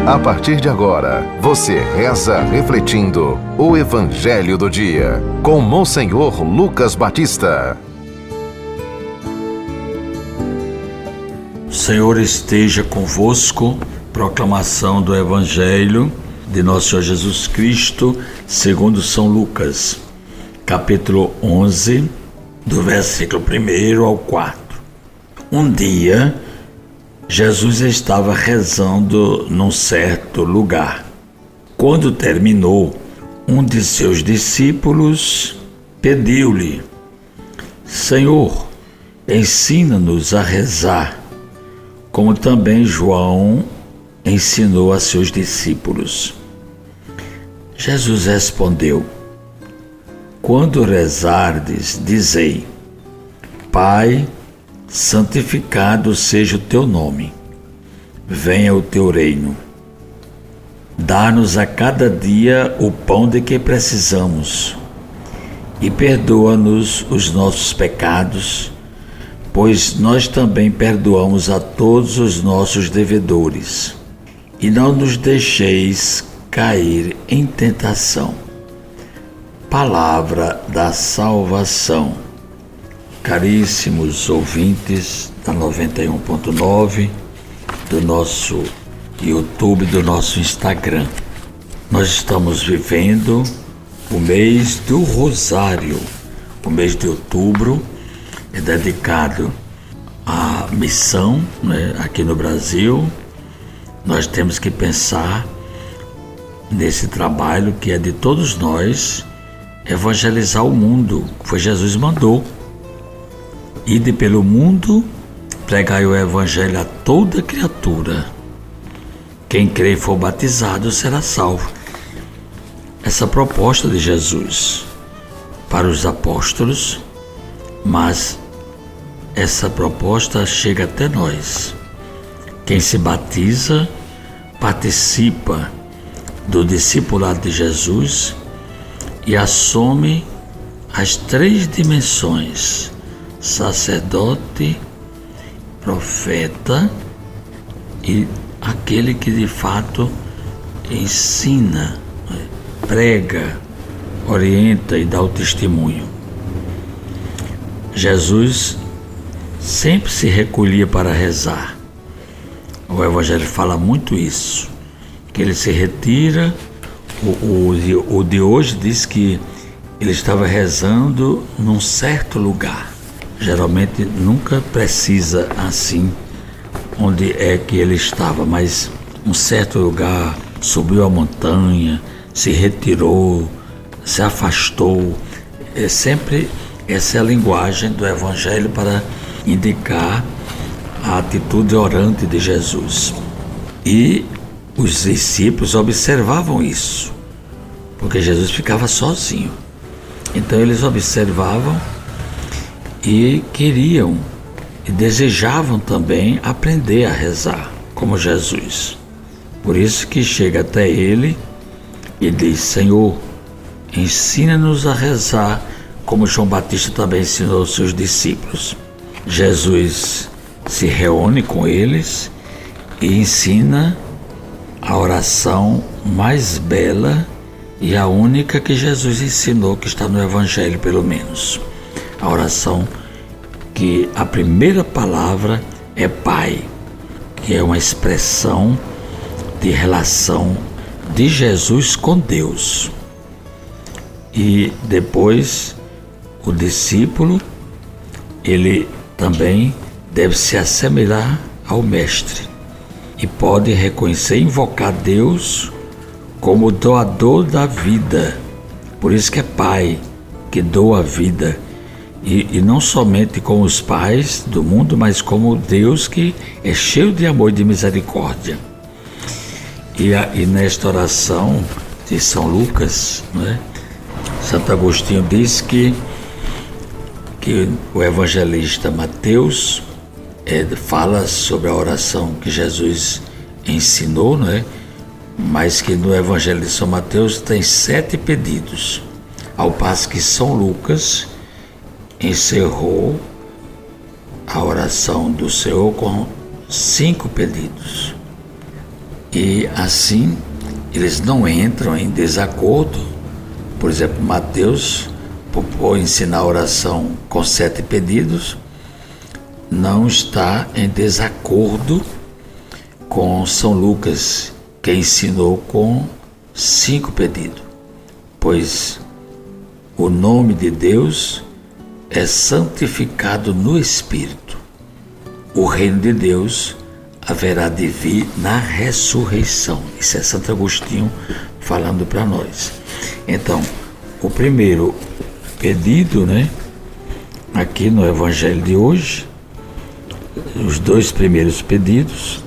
A partir de agora, você reza refletindo o Evangelho do Dia, com Monsenhor Lucas Batista. O Senhor esteja convosco. Proclamação do Evangelho de Nosso Senhor Jesus Cristo, segundo São Lucas, capítulo 11, do versículo 1 ao 4. Um dia, Jesus estava rezando num certo lugar. Quando terminou, um de seus discípulos pediu-lhe: Senhor, ensina-nos a rezar, como também João ensinou a seus discípulos. Jesus respondeu: Quando rezardes, dizei: Pai, santificado seja o teu nome, venha o teu reino. Dá-nos a cada dia o pão de que precisamos e perdoa-nos os nossos pecados, pois nós também perdoamos a todos os nossos devedores. E não nos deixeis cair em tentação. Palavra da salvação. Caríssimos ouvintes da 91.9, do nosso YouTube, do nosso Instagram, nós estamos vivendo o mês do Rosário. O mês de outubro é dedicado à missão, aqui no Brasil. Nós temos que pensar nesse trabalho que é de todos nós, evangelizar o mundo, que foi Jesus mandou. Ide pelo mundo, pregai o evangelho a toda criatura. Quem crê e for batizado será salvo. Essa proposta de Jesus para os apóstolos, mas essa proposta chega até nós. Quem se batiza participa do discipulado de Jesus e assume as 3 dimensões: sacerdote, profeta e aquele que de fato ensina, prega, orienta e dá o testemunho. Jesus sempre se recolhia para rezar. O Evangelho fala muito isso, que ele se retira. O de hoje diz que ele estava rezando num certo lugar. Geralmente nunca precisa assim onde é que ele estava, mas um certo lugar, subiu a montanha, se retirou, se afastou. É sempre essa é a linguagem do Evangelho para indicar a atitude orante de Jesus. E os discípulos observavam isso, porque Jesus ficava sozinho. Então eles observavam e queriam e desejavam também aprender a rezar como Jesus. Por isso que chega até ele e diz: Senhor, ensina-nos a rezar, como João Batista também ensinou aos seus discípulos. Jesus se reúne com eles e ensina a oração mais bela e a única que Jesus ensinou, que está no Evangelho pelo menos. A oração que a primeira palavra é Pai, que é uma expressão de relação de Jesus com Deus. E depois o discípulo, ele também deve se assemelhar ao Mestre e pode reconhecer e invocar Deus como doador da vida. Por isso que é Pai que doa a vida. E não somente como os pais do mundo, mas como Deus que é cheio de amor e de misericórdia. E nesta oração de São Lucas, Santo Agostinho diz que o evangelista Mateus fala sobre a oração que Jesus ensinou, mas que no Evangelho de São Mateus tem 7 pedidos, ao passo que São Lucas encerrou a oração do Senhor com 5 pedidos. e assim eles não entram em desacordo. Por exemplo, Mateus, por ensinar a oração com 7 pedidos, não está em desacordo com São Lucas, que ensinou com 5 pedidos, pois o nome de Deus é santificado no Espírito. O reino de Deus haverá de vir na ressurreição. Isso é Santo Agostinho falando para nós. Então, o primeiro pedido, aqui no Evangelho de hoje, os 2 primeiros pedidos,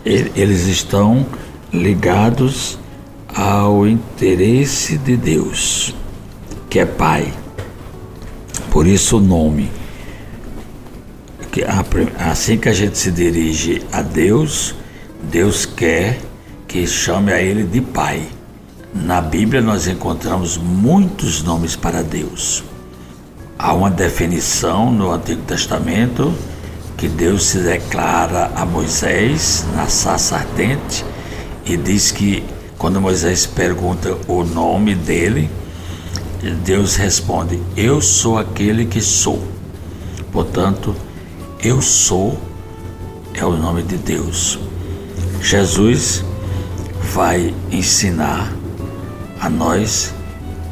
eles estão ligados ao interesse de Deus, que é Pai. Por isso o nome. Assim que a gente se dirige a Deus, Deus quer que chame a Ele de Pai. Na Bíblia nós encontramos muitos nomes para Deus. Há uma definição no Antigo Testamento que Deus se declara a Moisés na sarça ardente e diz que quando Moisés pergunta o nome dele, Deus responde: eu sou aquele que sou. Portanto, eu sou é o nome de Deus. Jesus vai ensinar a nós,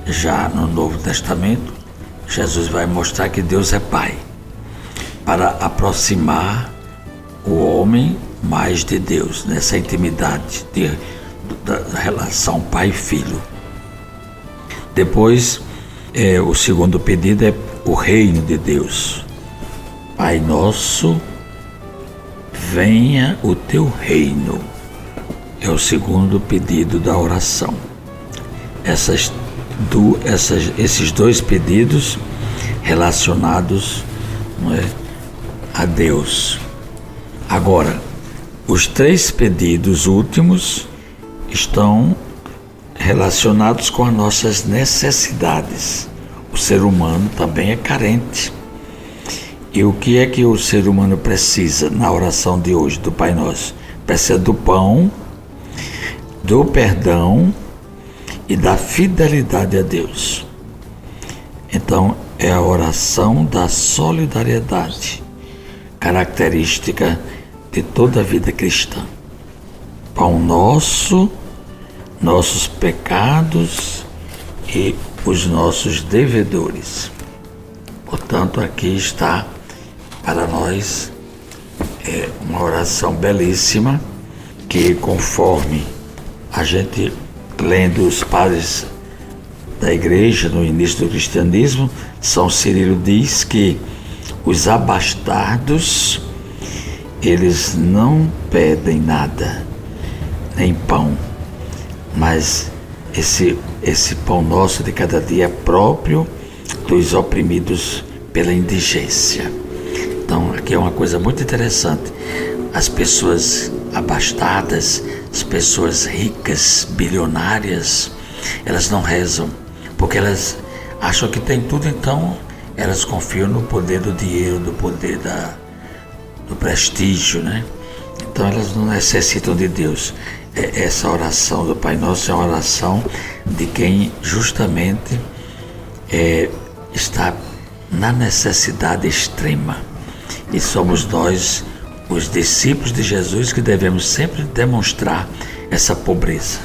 já no Novo Testamento, Jesus vai mostrar que Deus é Pai, para aproximar o homem mais de Deus, nessa intimidade da relação pai e filho. Depois, o segundo pedido é o reino de Deus. Pai nosso, venha o teu reino. É o segundo pedido da oração. Esses 2 pedidos relacionados a Deus. Agora, os 3 pedidos últimos estão relacionados com as nossas necessidades. O ser humano também é carente. E o que é que o ser humano precisa na oração de hoje, do Pai Nosso? Precisa do pão, do perdão e da fidelidade a Deus. Então, é a oração da solidariedade, característica de toda a vida cristã. Pão nosso, nossos pecados e os nossos devedores. Portanto, aqui está para nós uma oração belíssima que, conforme a gente lendo os padres da igreja no início do cristianismo, São Cirilo diz que os abastados, eles não pedem nada, nem pão, mas esse pão nosso de cada dia é próprio dos oprimidos pela indigência. Então, aqui é uma coisa muito interessante. As pessoas abastadas, as pessoas ricas, bilionárias, elas não rezam, porque elas acham que tem tudo, então elas confiam no poder do dinheiro, do poder do prestígio, Então elas não necessitam de Deus. Essa oração do Pai Nosso é uma oração de quem justamente está na necessidade extrema. E somos nós, os discípulos de Jesus, que devemos sempre demonstrar essa pobreza.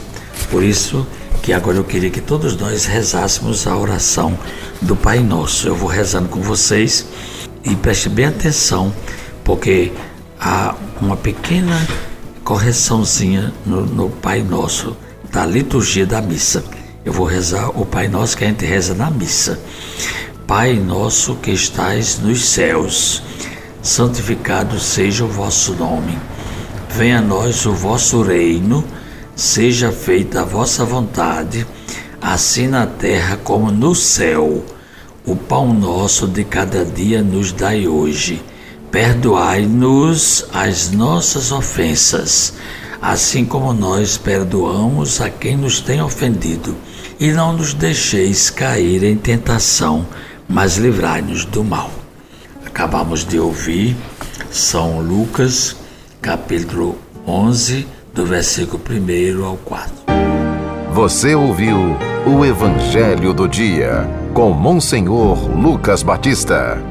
Por isso que agora eu queria que todos nós rezássemos a oração do Pai Nosso. Eu vou rezando com vocês e preste bem atenção, porque há uma pequena correçãozinha no Pai Nosso da liturgia da missa. Eu vou rezar o Pai Nosso que a gente reza na missa. Pai nosso que estais nos céus, santificado seja o vosso nome. Venha a nós o vosso reino, seja feita a vossa vontade, assim na terra como no céu. O pão nosso de cada dia nos dai hoje. Perdoai-nos as nossas ofensas, assim como nós perdoamos a quem nos tem ofendido. E não nos deixeis cair em tentação, mas livrai-nos do mal. Acabamos de ouvir São Lucas, capítulo 11, do versículo 1 ao 4. Você ouviu o Evangelho do Dia, com Monsenhor Lucas Batista.